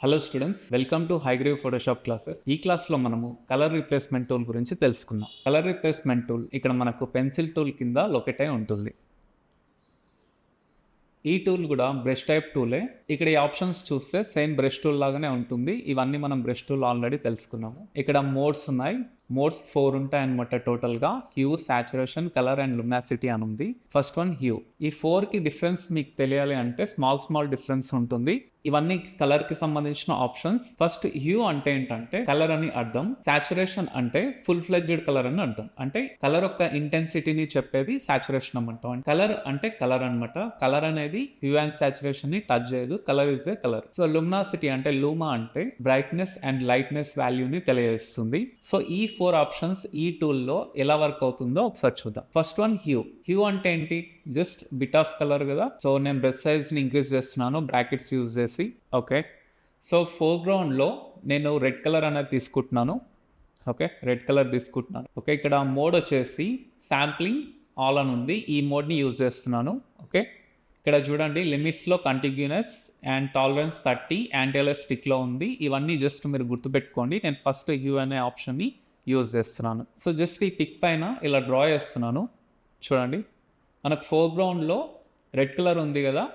Hello students, welcome to Hayagreev Photoshop classes. ఈ క్లాస్లో మనము కలర్ రీప్లేస్మెంట్ టూల్ గురించి తెలుసుకుందాం. కలర్ రీప్లేస్మెంట్ టూల్ ఇక్కడ మనకు పెన్సిల్ టూల్ కింద లొకేట్ అయి ఉంటుంది. ఈ టూల్ కూడా బ్రష్ టైప్ టూలే. ఇక్కడ ఈ ఆప్షన్స్ చూస్తే సేమ్ బ్రష్ టూల్ లాగానే ఉంటుంది. ఇవన్నీ మనం బ్రష్ టూల్ ఆల్రెడీ తెలుసుకున్నాము. ఇక్కడ మోడ్స్ ఉన్నాయి. మోడ్స్ 4 ఉంటాయి అనమాట టోటల్గా. Hue, saturation, colour and luminosity అని ఉంది. First one hue. ఈ 4కి డిఫరెన్స్ మీకు తెలియాలి అంటే స్మాల్ డిఫరెన్స్ ఉంటుంది. ఇవన్నీ కలర్ కి సంబంధించిన ఆప్షన్స్. ఫస్ట్ హ్యూ అంటే ఏంటంటే కలర్ అని అర్థం. సాచురేషన్ అంటే ఫుల్ ఫ్లెడ్జ్డ్ కలర్ అని అర్థం. అంటే కలర్ యొక్క ఇంటెన్సిటీని చెప్పేది సాచురేషన్ అన్నమాట. కలర్ అంటే కలర్ అనమాట. కలర్ అనేది హ్యూ అండ్ సాచురేషన్ ని టచ్ చేయదు. Colour is a colour. So luminosity అంటే లూమా అంటే బ్రైట్నెస్ అండ్ లైట్నెస్ వాల్యూని తెలియజేస్తుంది. సో ఈ 4 ఆప్షన్స్ ఈ టూల్లో ఎలా వర్క్ అవుతుందో ఒకసారి చూద్దాం. First one hue. హ్యూ అంటే ఏంటి? జస్ట్ బిట్ ఆఫ్ కలర్ కదా. సో నేను బ్రష్ సైజ్ని ఇంక్రీజ్ చేస్తున్నాను బ్రాకెట్స్ యూజ్ చేసి. ఓకే, సో ఫోర్గ్రౌండ్లో నేను రెడ్ కలర్ అనేది తీసుకుంటున్నాను. ఓకే, రెడ్ కలర్ తీసుకుంటున్నాను. ఓకే, ఇక్కడ మోడ్ వచ్చేసి శాంప్లింగ్ ఆల్ అని ఉంది. ఈ మోడ్ని యూజ్ చేస్తున్నాను. ఓకే, ఇక్కడ చూడండి లిమిట్స్లో కంటిన్యూనస్ అండ్ టాలరెన్స్ 30 యాంటీ-ఎలాస్టిక్లో ఉంది. ఇవన్నీ జస్ట్ మీరు గుర్తుపెట్టుకోండి. నేను ఫస్ట్ హ్యూ అనే ఆప్షన్ని యూజ్ చేస్తున్నాను. సో జస్ట్ ఈ పిక్ పైన ఇలా డ్రా చేస్తున్నాను. చూడండి, మనకు ఫోర్గ్రౌండ్లో రెడ్ కలర్ ఉంది కదా.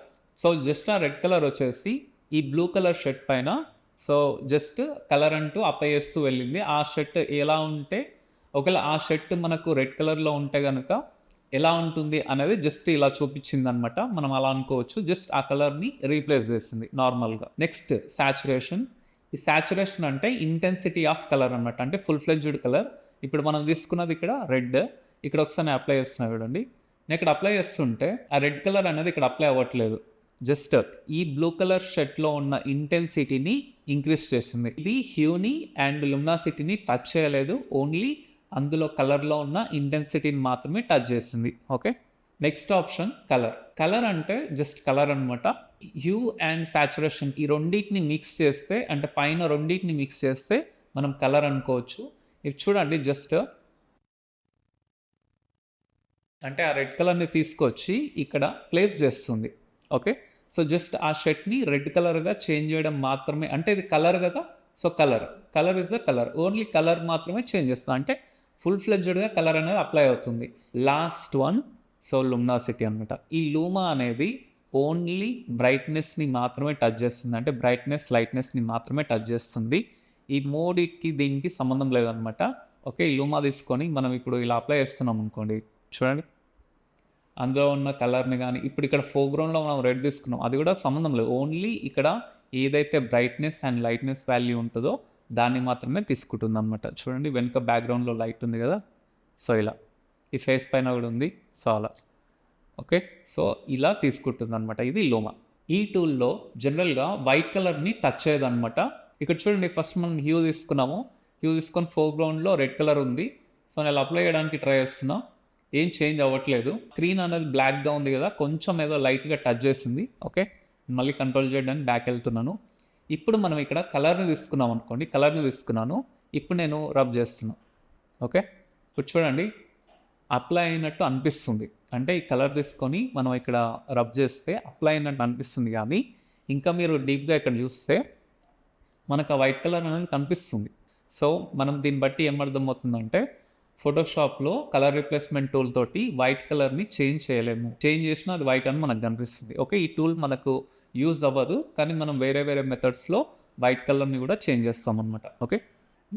సో జస్ట్ ఆ రెడ్ కలర్ వచ్చేసి ఈ బ్లూ కలర్ షర్ట్ పైన సో జస్ట్ కలర్ అంటూ అప్లై చేస్తూ వెళ్ళింది. ఆ షర్ట్ ఎలా ఉంటే, ఒకవేళ ఆ షర్ట్ మనకు రెడ్ కలర్లో ఉంటే కనుక ఎలా ఉంటుంది అనేది జస్ట్ ఇలా చూపించింది అనమాట. మనం అలా అనుకోవచ్చు. జస్ట్ ఆ కలర్ని రీప్లేస్ చేసింది నార్మల్గా. Next saturation. ఈ సాచురేషన్ అంటే ఇంటెన్సిటీ ఆఫ్ కలర్ అనమాట. అంటే ఫుల్ ఫ్లెడ్జ్డ్ కలర్. ఇప్పుడు మనం తీసుకున్నది ఇక్కడ రెడ్. ఇక్కడ ఒకసారి అప్లై చేస్తున్నా చూడండి. నేను ఇక్కడ అప్లై చేస్తుంటే ఆ రెడ్ కలర్ అనేది ఇక్కడ అప్లై అవ్వట్లేదు. జస్ట్ ఈ బ్లూ కలర్ షర్ట్లో ఉన్న ఇంటెన్సిటీని ఇంక్రీజ్ చేస్తుంది. ఇది హ్యూని అండ్ లుమినాసిటీని టచ్ చేయలేదు. ఓన్లీ అందులో కలర్లో ఉన్న ఇంటెన్సిటీని మాత్రమే టచ్ చేస్తుంది. Okay, next option colour. Colour అంటే జస్ట్ కలర్ అనమాట. హ్యూ అండ్ సాచురేషన్ ఈ రెండింటిని మిక్స్ చేస్తే, అంటే పైన రెండింటిని మిక్స్ చేస్తే మనం కలర్ అనుకోవచ్చు. ఇది చూడండి, జస్ట్ అంటే ఆ రెడ్ కలర్ని తీసుకొచ్చి ఇక్కడ ప్లేస్ చేస్తుంది. ఓకే, సో జస్ట్ ఆ షర్ట్ని రెడ్ కలర్గా చేంజ్ చేయడం మాత్రమే. అంటే ఇది కలర్ కదా. So colour is the colour. Only colour మాత్రమే చేంజ్ చేస్తాం. అంటే ఫుల్ ఫ్లెడ్జ్డ్గా కలర్ అనేది అప్లై అవుతుంది. లాస్ట్ వన్ సో లుమినాసిటీ అనమాట. ఈ లూమా అనేది ఓన్లీ బ్రైట్నెస్ని మాత్రమే టచ్ చేస్తుంది. అంటే బ్రైట్నెస్ లైట్నెస్ని మాత్రమే టచ్ చేస్తుంది. ఈ మూడికి దీనికి సంబంధం లేదనమాట. ఓకే, ఈ లూమా తీసుకొని మనం ఇప్పుడు ఇలా అప్లై చేస్తున్నాం అనుకోండి. చూడండి, అందులో ఉన్న కలర్ని కానీ ఇప్పుడు ఇక్కడ ఫోర్గ్రౌండ్లో మనం రెడ్ తీసుకున్నాం, అది కూడా సంబంధం లేదు. ఓన్లీ ఇక్కడ ఏదైతే బ్రైట్నెస్ అండ్ లైట్నెస్ వాల్యూ ఉంటుందో దాన్ని మాత్రమే తీసుకుంటుంది అనమాట. చూడండి, వెనుక బ్యాక్గ్రౌండ్లో లైట్ ఉంది కదా. సో ఇలా ఈ ఫేస్ పైన కూడా ఉంది. సో అలా. ఓకే, సో ఇలా తీసుకుంటుంది అనమాట. ఇది లూమా. ఈ టూల్లో జనరల్గా వైట్ కలర్ని టచ్ చేయదనమాట. ఇక్కడ చూడండి, ఫస్ట్ మనం హ్యూ తీసుకున్నాము. హ్యూ తీసుకొని ఫోర్గ్రౌండ్లో రెడ్ కలర్ ఉంది. సో నేను అప్లై చేయడానికి ట్రై చేస్తున్నా. ఏం చేంజ్ అవ్వట్లేదు. స్క్రీన్ అనేది బ్లాక్గా ఉంది కదా, కొంచెం ఏదో లైట్గా టచ్ చేసింది. ఓకే, మళ్ళీ కంట్రోల్ చేయడానికి బ్యాక్ వెళ్తున్నాను. ఇప్పుడు మనం ఇక్కడ కలర్ని తీసుకున్నాం అనుకోండి. కలర్ని తీసుకున్నాను. ఇప్పుడు నేను రబ్ చేస్తున్నాను. ఓకే, ఇప్పుడు చూడండి అప్లై అయినట్టు అనిపిస్తుంది. అంటే ఈ కలర్ తీసుకొని మనం ఇక్కడ రబ్ చేస్తే అప్లై అయినట్టు అనిపిస్తుంది. కానీ ఇంకా మీరు డీప్గా ఇక్కడ చూస్తే మనకు ఆ వైట్ కలర్ అనేది కనిపిస్తుంది. సో మనం దీన్ని బట్టి ఏమర్థమవుతుందంటే ఫోటోషాప్లో కలర్ రీప్లేస్మెంట్ టూల్ తోటి వైట్ కలర్ని చేంజ్ చేయలేము. చేంజ్ చేసినా అది వైట్ అని మనకు కనిపిస్తుంది. ఓకే, ఈ టూల్ మనకు యూజ్ అవ్వదు, కానీ మనం వేరే మెథడ్స్లో వైట్ కలర్ని కూడా చేంజ్ చేస్తాం అనమాట. ఓకే,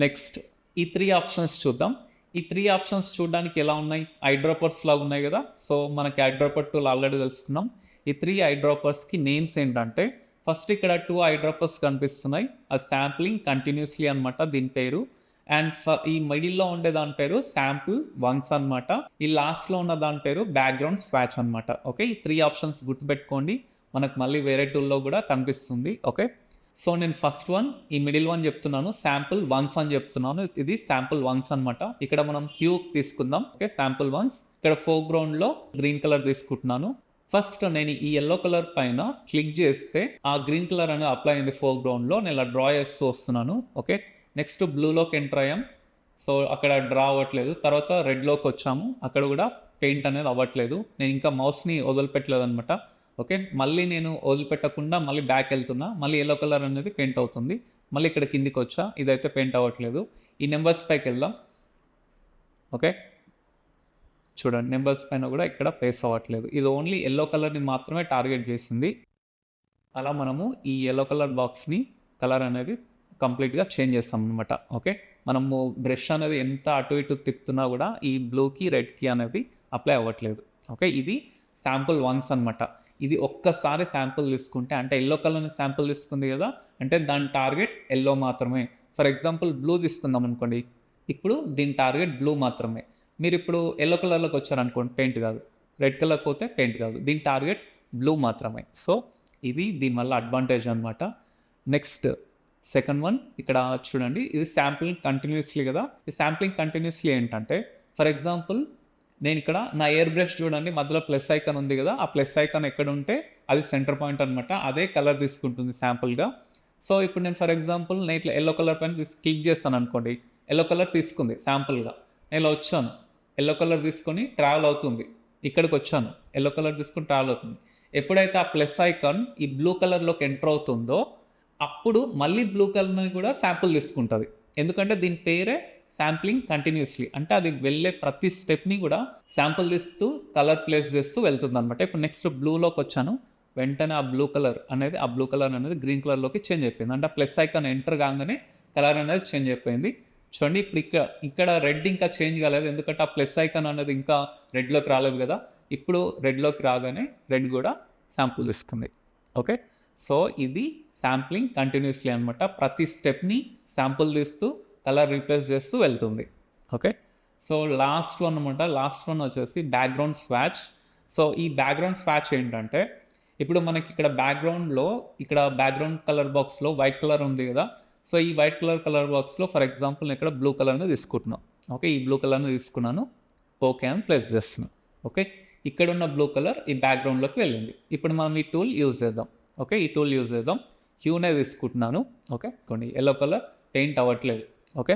నెక్స్ట్ ఈ 3 ఆప్షన్స్ చూద్దాం. ఈ 3 ఆప్షన్స్ చూడడానికి ఎలా ఉన్నాయి? ఐడ్రాపర్స్ లాగా ఉన్నాయి కదా. సో మనకి ఐడ్రాపర్ టూల్ ఆల్రెడీ తెలుసుకున్నాం. ఈ 3 ఐడ్రాపర్స్కి నేమ్స్ ఏంటంటే, ఫస్ట్ ఇక్కడ 2 ఐడ్రాపర్స్ కనిపిస్తున్నాయి. అది శాంప్లింగ్ కంటిన్యూస్లీ అనమాట దీని పేరు. అండ్ ఈ మిడిల్లో ఉండే దాని పేరు శాంపుల్ వన్స్ అనమాట. ఈ లాస్ట్లో ఉన్న దాని పేరు బ్యాక్గ్రౌండ్ స్వాచ్ అనమాట. ఓకే, ఈ 3 ఆప్షన్స్ గుర్తుపెట్టుకోండి. మనకు మళ్ళీ వేరే టూల్లో కూడా కనిపిస్తుంది. ఓకే, సో నేను ఫస్ట్ వన్ ఈ మిడిల్ వన్ చెప్తున్నాను, శాంపుల్ వన్స్ అని చెప్తున్నాను. ఇది శాంపుల్ వన్స్ అనమాట. ఇక్కడ మనం హ్యూ తీసుకుందాం. Okay, sample once. ఇక్కడ ఫోర్గ్రౌండ్లో గ్రీన్ కలర్ తీసుకుంటున్నాను. ఫస్ట్ నేను ఈ ఎల్లో కలర్ పైన క్లిక్ చేస్తే ఆ గ్రీన్ కలర్ అనేది అప్లై అయింది ఫోర్గ్రౌండ్లో. నేను ఇలా డ్రా చేస్తూ వస్తున్నాను. ఓకే, నెక్స్ట్ బ్లూలోకి ఎంటర్ అయ్యాం. సో అక్కడ డ్రా అవ్వట్లేదు. తర్వాత రెడ్లోకి వచ్చాము. అక్కడ కూడా పెయింట్ అనేది అవ్వట్లేదు. నేను ఇంకా మౌస్ని వదిలిపెట్టలేదు అనమాట. ఓకే. మళ్ళీ నేను వదిలిపెట్టకుండా మళ్ళీ బ్యాక్ వెళ్తున్నా. మళ్ళీ యెల్లో కలర్ అనేది పెయింట్ అవుతుంది. మళ్ళీ ఇక్కడ కిందికొచ్చా. ఇదైతే పెయింట్ అవ్వట్లేదు. ఈ నంబర్స్ పైకెళ్దాం. ఓకే. చూడండి నంబర్స్ పైన కూడా ఇక్కడ ప్లేస్ అవ్వట్లేదు. ఇది ఓన్లీ యెల్లో కలర్‌ని మాత్రమే టార్గెట్ చేసింది. అలా మనము ఈ యెల్లో కలర్ బాక్స్‌ని కలర్ అనేది కంప్లీట్‌గా చేంజ్ చేస్తామనమాట. ఓకే. మనము బ్రష్ అనేది ఎంత అటు ఇటు తిప్పుతున్నా కూడా ఈ బ్లూకి, రెడ్‌కి అనేది అప్లై అవ్వట్లేదు. ఓకే. ఇది శాంపుల్ వన్స్ అనమాట. ఇది ఒక్కసారి శాంపుల్ తీసుకుంటే అంటే యెల్లో కలర్‌ని శాంపుల్ తీసుకుంది కదా! అంటే దాని టార్గెట్ యెల్లో మాత్రమే. ఫర్ ఎగ్జాంపుల్ బ్లూ తీసుకుందాం అనుకోండి. ఇప్పుడు దీని టార్గెట్ బ్లూ మాత్రమే. మీరిప్పుడు యెల్లో కలర్‌లోకి వచ్చారనుకోండి పెయింట్ కాదు. రెడ్ కలర్‌కి పోతే పెయింట్ కాదు. దీని టార్గెట్ బ్లూ మాత్రమే. సో, ఇది దీనివల్ల అడ్వాంటేజ్ అనమాట. నెక్స్ట్ సెకండ్ వన్ ఇక్కడ చూడండి. ఇది శాంప్లింగ్ కంటిన్యూయస్‌లీ కదా! ఈ శాంప్లింగ్ కంటిన్యూయస్‌లీ ఏంటంటే ఫర్ ఎగ్జాంపుల్ నేనిక్కడ నా ఎయిర్ బ్రష్ చూడండి మధ్యలో ప్లస్ ఐకాన్ ఉంది కదా! ఆ ప్లస్ ఐకాన్ ఎక్కడుంటే అది సెంటర్ పాయింట్ అనమాట. అదే కలర్ తీసుకుంటుంది శాంపుల్‌గా. సో, ఇప్పుడు నేను ఫర్ ఎగ్జాంపుల్ నేను ఇట్లా యెల్లో కలర్ పైన క్లిక్ చేస్తాననుకోండి. యెల్లో కలర్ తీసుకుంది శాంపుల్‌గా. నేను ఇలా వచ్చాను. యెల్లో కలర్ తీసుకొని ట్రావెల్ అవుతుంది. ఇక్కడికొచ్చాను. యెల్లో కలర్ తీసుకొని ట్రావెల్ అవుతుంది. ఎప్పుడైతే ఆ ప్లస్ ఐకాన్ ఈ బ్లూ కలర్‌లోకి ఎంటర్ అవుతుందో, అప్పుడు మళ్ళీ బ్లూ కలర్‌ని కూడా శాంపుల్ తీసుకుంటది. ఎందుకంటే దీని పేరే శాంప్లింగ్ కంటిన్యూయస్‌లీ. అంటే అది వెళ్ళే ప్రతి స్టెప్‌ని కూడా శాంపుల్ తీస్తూ, కలర్ ప్లేస్ చేస్తూ వెళ్తుందనమాట. ఇప్పుడు నెక్స్ట్ బ్లూలోకొచ్చాను. వెంటనే ఆ బ్లూ కలర్ అనేది గ్రీన్ కలర్‌లోకి చేంజ్ అయిపోయింది. అంటే ఆ ప్లస్ ఐకాన్ ఎంటర్ కాంగానే కలర్ అనేది చేంజ్ అయిపోయింది. చూడండి ఇప్పుడు ఇక్కడ రెడ్ ఇంకా చేంజ్ కాలేదు. ఎందుకంటే ఆ ప్లస్ ఐకాన్ అనేది ఇంకా రెడ్‌లోకి రాలేదు కదా! ఇప్పుడు రెడ్‌లోకి రాగానే రెడ్ కూడా శాంపుల్ తీసుకుంది. ఓకే. సో, ఇది శాంప్లింగ్ కంటిన్యూయస్‌లీ అనమాట. ప్రతి స్టెప్‌ని శాంపుల్ తీస్తూ కలర్ రీప్లేస్ చేస్తూ వెళ్తుంది. ఓకే. సో, లాస్ట్ వన్ అనమాట. లాస్ట్ వన్ వచ్చేసి బ్యాక్‌గ్రౌండ్ స్వాచ్. సో, ఈ బ్యాక్‌గ్రౌండ్ స్వాచ్ ఏంటంటే ఇప్పుడు మనకి ఇక్కడ బ్యాక్‌గ్రౌండ్ కలర్ బాక్స్‌లో వైట్ కలర్ ఉంది కదా! సో, ఈ వైట్ కలర్ బాక్స్‌లో ఫర్ ఎగ్జాంపుల్ నేను ఇక్కడ బ్లూ కలర్‌ని తీసుకుంటున్నా. ఓకే. ఈ బ్లూ కలర్‌ని తీసుకున్నాను. ఓకే అని ప్లేస్ చేస్తున్నా. ఓకే. ఇక్కడున్న బ్లూ కలర్ ఈ బ్యాక్‌గ్రౌండ్‌లోకి వెళ్ళింది. ఇప్పుడు మనం ఈ టూల్ యూజ్ చేద్దాం. ఓకే. ఈ టూల్ యూజ్ చేద్దాం. హ్యూనే తీసుకుంటున్నాను. ఓకే. కొన్ని యెల్లో కలర్ పెయింట్ అవ్వట్లేదు. ఓకే.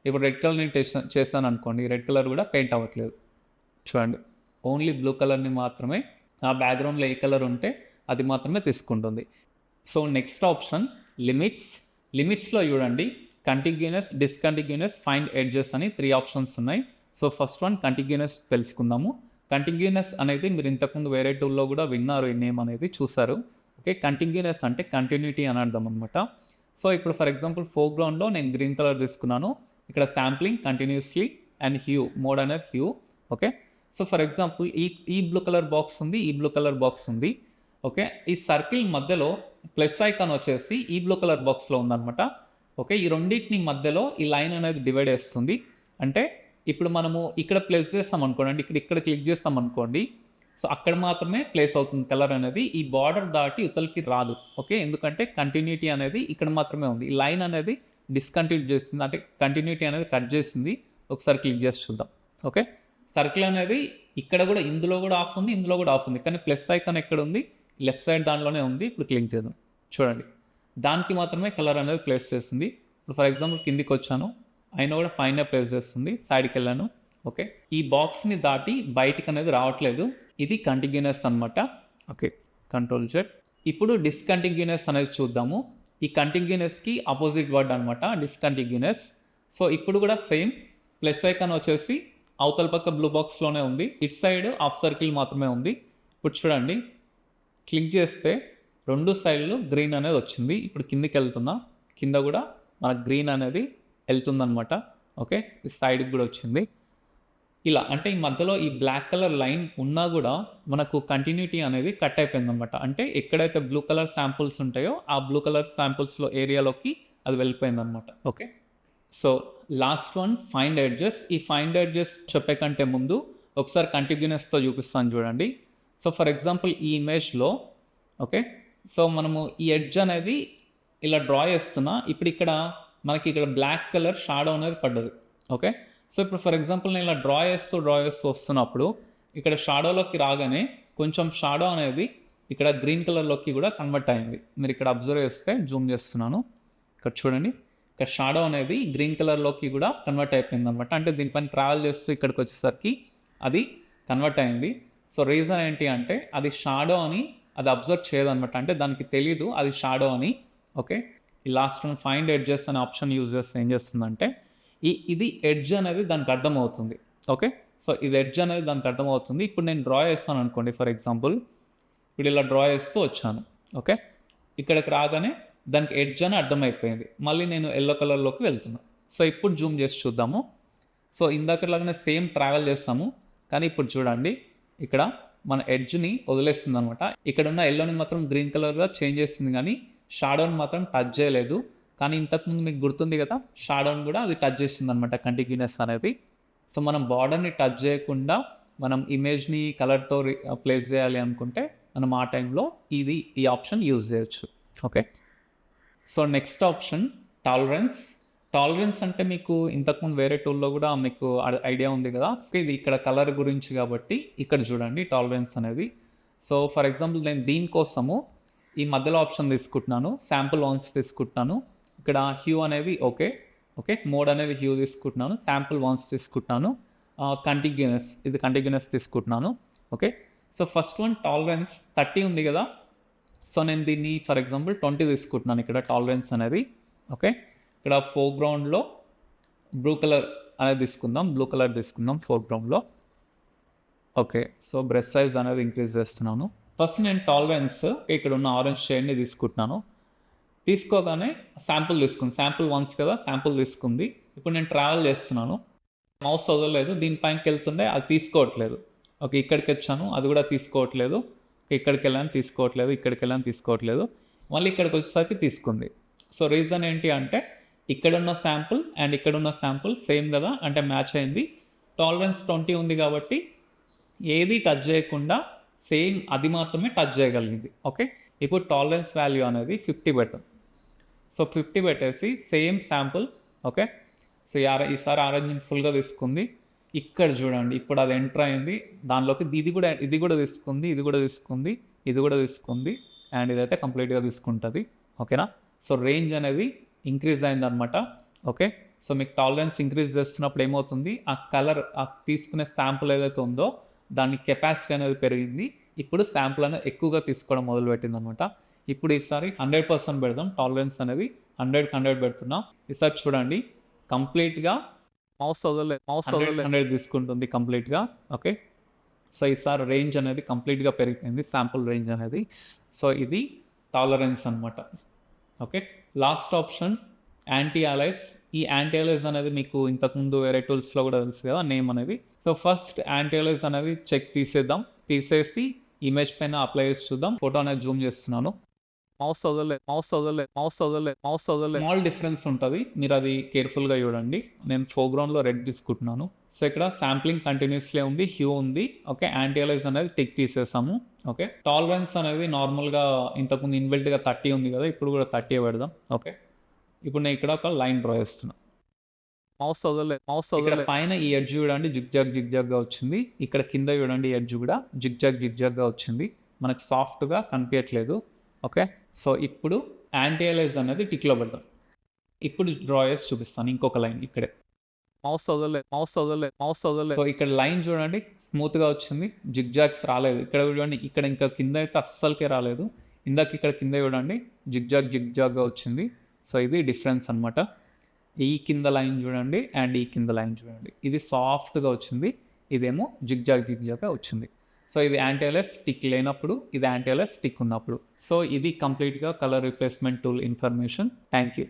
ఇప్పుడు రెడ్ కలర్ నేను చేశాననుకోండి. రెడ్ కలర్ కూడా పెయింట్ అవ్వట్లేదు. చూడండి. ఓన్లీ బ్లూ కలర్‌ని మాత్రమే ఆ బ్యాక్‌గ్రౌండ్‌లో ఏ కలర్ ఉంటే అది మాత్రమే తీసుకుంటుంది. So, next option limits. లిమిట్స్‌లో చూడండి కంటిగ్యూనస్, డిస్కంటిగ్యూనస్, ఫైండ్ ఎడ్జెస్ అని 3 ఆప్షన్స్ ఉన్నాయి. సో, ఫస్ట్ వన్ కంటిగ్యూనస్ తెలుసుకుందాము. కంటిగ్యూనస్ అనేది మీరు ఇంతకుముందు వేరే టూల్‌లో కూడా విన్నారు ఈ నేమ్ అనేది చూసారు. ఓకే. కంటిగ్యూనస్ అంటే కంటిన్యూటీ అని అర్థం అనమాట. సో, ఇప్పుడు ఫర్ ఎగ్జాంపుల్ ఫోర్‌గ్రౌండ్‌లో నేను గ్రీన్ కలర్ తీసుకున్నాను. ఇక్కడ sampling continuously and hue mode అనేది hue. Okay. So, for example ఈ బ్లూ కలర్ బాక్స్ ఉంది. ఈ బ్లూ కలర్ బాక్స్ ఉంది. ఓకే. ఈ సర్కిల్ మధ్యలో ప్లస్ ఐకాన్ వచ్చేసి ఈ బ్లూ కలర్ బాక్స్‌లో ఉందనమాట. ఓకే. ఈ రెండిటిని మధ్యలో ఈ లైన్ అనేది డివైడ్ చేస్తుంది. అంటే ఇప్పుడు మనము ఇక్కడ ప్లేస్ చేస్తామనుకోండి. అంటే ఇక్కడ క్లిక్ చేస్తామనుకోండి. సో, అక్కడ మాత్రమే ప్లేస్ అవుతుంది కలర్ అనేది. ఈ బార్డర్ దాటి ఇవతలకి రాదు. ఓకే. ఎందుకంటే కంటిన్యూటీ అనేది ఇక్కడ మాత్రమే ఉంది. ఈ లైన్ అనేది డిస్కంటిన్యూ చేస్తుంది. అంటే కంటిన్యూటీ అనేది కట్ చేసింది. ఒకసారి క్లిక్ చేసి చూద్దాం. ఓకే. సర్కిల్ అనేది ఇక్కడ కూడా ఇందులో కూడా ఆఫ్ ఉంది. ఇందులో కూడా ఆఫ్ ఉంది. కానీ ప్లస్ ఐకాన్ ఎక్కడుంది? లెఫ్ట్ సైడ్ దాంట్లోనే ఉంది. ఇప్పుడు క్లిక్ చేద్దాం. చూడండి. దానికి మాత్రమే కలర్ అనేది ప్లేస్ చేస్తుంది. ఇప్పుడు ఫర్ ఎగ్జాంపుల్ కిందికొచ్చాను. అయినా కూడా పైన ప్లేస్ చేస్తుంది. సైడ్‌కెళ్ళాను. ఓకే. ఈ బాక్స్‌ని దాటి బయటికనేది రావట్లేదు. ఇది కంటిగ్యూనస్ అనమాట. ఓకే. Control Z. ఇప్పుడు డిస్కంటిగ్యూనస్ అనేది చూద్దాము. ఈ కంటిగ్యూనస్‌కి అపోజిట్ వర్డ్ అనమాట డిస్కంటిగ్యూనస్. సో, ఇప్పుడు కూడా సేమ్ ప్లస్ ఐకాన్ వచ్చేసి అవతల పక్క బ్లూ బాక్స్‌లోనే ఉంది. ఇటు సైడ్ హాఫ్ సర్కిల్ మాత్రమే ఉంది. ఇప్పుడు చూడండి. క్లిక్ చేస్తే 2 సైడ్‌లు గ్రీన్ అనేది వచ్చింది. ఇప్పుడు కిందకెళ్తున్నా. కింద కూడా మనకు గ్రీన్ అనేది ఎళ్తుందనమాట. ఓకే. ఈ సైడ్‌కి కూడా వచ్చింది. ఇలా అంటే ఈ మధ్యలో ఈ బ్లాక్ కలర్ లైన్ ఉన్నా కూడా మనకు కంటిన్యూటీ అనేది కట్ అయిపోయిందనమాట. అంటే ఎక్కడైతే బ్లూ కలర్ శాంపుల్స్ ఉంటాయో ఆ బ్లూ కలర్ శాంపుల్స్‌లో ఏరియాలోకి అది వెళ్ళిపోయిందనమాట. Okay. So, last one find edges. ఈ ఫైండ్ ఎడ్జెస్ చెప్పే కంటే ముందు ఒకసారి కంటిగ్యూనస్‌తో చూపిస్తాను చూడండి. సో, ఫర్ ఎగ్జాంపుల్ ఈ ఇమేజ్‌లో ఓకే. సో, మనము ఈ ఎడ్జ్ అనేది ఇలా డ్రా చేస్తున్నా. ఇప్పుడు మనకి ఇక్కడ బ్లాక్ కలర్ షాడో అనేది పడ్డది. ఓకే. సో, ఇప్పుడు ఫర్ ఎగ్జాంపుల్ నేను ఇలా డ్రా చేస్తూ వస్తున్నప్పుడు ఇక్కడ షాడోలోకి రాగానే కొంచెం షాడో అనేది ఇక్కడ గ్రీన్ కలర్‌లోకి కూడా కన్వర్ట్ అయింది. మీరు ఇక్కడ అబ్జర్వ్ చేస్తే జూమ్ చేస్తున్నాను. ఇక్కడ చూడండి. ఇక్కడ షాడో అనేది గ్రీన్ కలర్‌లోకి కూడా కన్వర్ట్ అయిపోయిందనమాట. అంటే దీనిపైన ట్రావెల్ చేస్తూ ఇక్కడికొచ్చేసరికి అది కన్వర్ట్ అయింది. సో, రీజన్ ఏంటి అంటే అది షాడో అని అది అబ్జర్వ్ చేయదనమాట. అంటే దానికి తెలీదు అది షాడో అని. ఓకే. ఈ లాస్ట్ వన్ ఫైండ్ ఎడ్జెస్ అనే ఆప్షన్ యూజ్ చేస్తే ఏం చేస్తుందంటే ఇది ఎడ్జ్ అనేది దానికి అర్థమవుతుంది. ఓకే. సో ఇది ఎడ్జ్ అనేది దానికి అర్థమవుతుంది. ఇప్పుడు నేను డ్రా చేస్తాను అనుకోండి ఫర్ ఎగ్జాంపుల్. ఇప్పుడు ఇలా డ్రా చేస్తూ వచ్చాను. ఓకే. ఇక్కడికి రాగానే దానికి ఎడ్జ్ అని అర్థమైపోయింది. మళ్ళీ నేను యెల్లో కలర్‌లోకి వెళ్తున్నా. సో ఇప్పుడు జూమ్ చేసి చూద్దాము. సో ఇందాకలాగానే సేమ్ ట్రావెల్ చేస్తాము. కానీ ఇప్పుడు చూడండి ఇక్కడ మన ఎడ్జ్‌ని వదిలేస్తుందనమాట. ఇక్కడున్న యెల్లోని మాత్రం గ్రీన్ కలర్‌గా చేంజ్ చేసింది గానీ, షాడోని మాత్రం టచ్ చేయలేదు. కానీ ఇంతకుముందు మీకు గుర్తుంది కదా! షాడోని కూడా అది టచ్ చేసిందనమాట కంటిన్యూనెస్ అనేది. సో మనం బార్డర్‌ని టచ్ చేయకుండా మనం ఇమేజ్‌ని కలర్‌తో ప్లేస్ చేయాలి అనుకుంటే మనం ఆ టైంలో ఈ ఆప్షన్ యూజ్ చేయొచ్చు. Okay. So next option tolerance. Tolerance అంటే మీకు ఇంతకుముందు వేరే టూల్‌లో కూడా మీకు ఐడియా ఉంది కదా! సో ఇది ఇక్కడ కలర్ గురించి కాబట్టి ఇక్కడ చూడండి టాలరెన్స్ అనేది. సో ఫర్ ఎగ్జాంపుల్ నేను దీనికోసము ఈ మధ్యలో ఆప్షన్ తీసుకుంటున్నాను. శాంపుల్ వాన్స్ తీసుకుంటున్నాను. ఇక్కడ హ్యూ అనేది ఓకే. ఓకే. మోడ్ అనేది హ్యూ తీసుకుంటున్నాను. శాంపుల్ వాన్స్ తీసుకుంటున్నాను. కంటిన్యూయస్ ఇది కంటిన్యూయస్ తీసుకుంటున్నాను. Okay. So first one tolerance 30 ఉంది కదా! సో నేను దీన్ని ఫర్ ఎగ్జాంపుల్ 20 తీసుకుంటున్నాను ఇక్కడ టాలరెన్స్ అనేది. ఓకే. ఇక్కడ ఫోర్‌గ్రౌండ్‌లో బ్లూ కలర్ అనేది తీసుకుందాం. బ్లూ కలర్ తీసుకుందాం ఫోర్‌గ్రౌండ్‌లో. ఓకే. సో బ్రష్ సైజ్ అనేది ఇంక్రీజ్ చేస్తున్నాను. ఫస్ట్ నేను టాలరెన్స్ ఇక్కడ ఉన్న ఆరెంజ్ షేడ్‌ని తీసుకుంటున్నాను. తీసుకోగానే శాంపుల్ తీసుకుంది. శాంపుల్ వన్స్ కదా! శాంపుల్ తీసుకుంది. ఇప్పుడు నేను ట్రావెల్ చేస్తున్నాను. మౌస్ వదలలేదు. దీనిపైనకెళ్తుండే అది తీసుకోవట్లేదు. ఓకే. ఇక్కడికొచ్చాను. అది కూడా తీసుకోవట్లేదు. ఇక్కడికెళ్ళాను తీసుకోవట్లేదు. ఇక్కడికెళ్ళాను తీసుకోవట్లేదు. మళ్ళీ ఇక్కడికొచ్చేసరికి తీసుకుంది. సో రీజన్ ఏంటి అంటే ఇక్కడున్న శాంపుల్ అండ్ ఇక్కడున్న శాంపుల్ సేమ్ కదా! అంటే మ్యాచ్ అయింది. టాలరెన్స్ 20 ఉంది కాబట్టి ఏది టచ్ చేయకుండా సేమ్ అది మాత్రమే టచ్ చేయగలిగింది. ఓకే. ఇప్పుడు టాలరెన్స్ వాల్యూ అనేది 50 పెడతాం. సో 50 పెట్టేసి సేమ్ శాంపుల్ ఓకే. సో ఈసారి ఆరెంజ్‌ని ఫుల్‌గా తీసుకుంది. ఇక్కడ చూడండి ఇప్పుడు అది ఎంటర్ అయింది. దానిలోకి ఇది కూడా తీసుకుంది. ఇది కూడా తీసుకుంది. ఇది కూడా తీసుకుంది. అండ్ ఇదైతే కంప్లీట్‌గా తీసుకుంటది. ఓకేనా? సో రేంజ్ అనేది ఇంక్రీజ్ అయిందనమాట. ఓకే. సో మీకు టాలరెన్స్ ఇంక్రీజ్ చేస్తున్నప్పుడు ఏమవుతుంది ఆ కలర్ తీసుకునే శాంపుల్ ఏదైతే ఉందో దాని కెపాసిటీ అనేది పెరిగింది. ఇప్పుడు శాంపుల్ అనేది ఎక్కువగా తీసుకోవడం మొదలుపెట్టిందనమాట. ఇప్పుడు ఈసారి 100% పెడదాం. టాలరెన్స్ అనేది 100కి 100 పెడుతున్నా. ఈసారి చూడండి కంప్లీట్‌గా మౌస్ వదలలేదు. 100 తీసుకుంటుంది కంప్లీట్‌గా. ఓకే. సో ఈసారి రేంజ్ అనేది కంప్లీట్‌గా పెరిగిపోయింది. శాంపుల్ రేంజ్ అనేది. సో ఇది టాలరెన్స్ అనమాట. Okay. Last option anti alias. ఈ యాంటీ అలైస్ అనేది మీకు ఇంతకుముందు వేరే టూల్స్‌లో కూడా తెలుసు కదా! నేమ్ అనేది. సో ఫస్ట్ యాంటీ అలైస్ అనేది చెక్ తీసేద్దాం. తీసేసి ఇమేజ్ పైన అప్లై చేసి చూద్దాం. ఫోటో అనేది జూమ్ చేస్తున్నాను. మౌస్ వదలలేదు. స్మాల్ డిఫరెన్స్ ఉంటది. మీరు అది కేర్‌ఫుల్‌గా చూడండి. నేను ఫోర్‌గ్రౌండ్‌లో రెడ్ తీసుకుంటున్నాను. సో ఇక్కడ శాంప్లింగ్ కంటిన్యూస్‌లీ ఉంది. హ్యూ ఉంది. ఓకే. యాంటీ అలైస్ అనేది టిక్ తీసేసాము. ఓకే. టాలరెన్స్ అనేది నార్మల్‌గా ఇంతకుముందు ఇన్‌బిల్ట్‌గా 30 ఉంది కదా! ఇప్పుడు కూడా 30 పెడదాం. ఓకే. ఇప్పుడు నేను ఇక్కడ ఒక లైన్ డ్రా చేస్తున్నా. మౌస్ వదలలేదు. పైన ఈ ఎడ్జ్ చూడండి జిగ్‌జాగ్‌గా వచ్చింది. ఇక్కడ కింద చూడండి ఎడ్జ్ కూడా జిగ్‌జాగ్‌గా వచ్చింది. మనకు సాఫ్ట్‌గా కనిపియట్లేదు. ఓకే. సో ఇప్పుడు యాంటీ అలైస్ అనేది టిక్‌లో పెడదాం. ఇప్పుడు డ్రా చేసి చూపిస్తాను ఇంకొక లైన్ ఇక్కడే. మౌస్ వదలలేదు. సో ఇక్కడ లైన్ చూడండి స్మూత్‌గా వచ్చింది. జిగ్‌జాగ్స్ రాలేదు. ఇక్కడ చూడండి ఇక్కడ ఇంకా కింద అయితే అస్సలకే రాలేదు. ఇందాక ఇక్కడ కింద చూడండి జిగ్‌జాగ్‌గా వచ్చింది. సో ఇది డిఫరెన్స్ అనమాట. ఈ కింద లైన్ చూడండి అండ్ ఈ కింద లైన్ చూడండి. ఇది సాఫ్ట్‌గా వచ్చింది. ఇదేమో జిగ్‌జాగ్‌గా వచ్చింది. సో ఇది యాంటీ అలైస్ టిక్ లేనప్పుడు, ఇది యాంటీ అలైస్ టిక్ ఉన్నప్పుడు. సో ఇది కంప్లీట్‌గా colour replacement tool information. Thank you.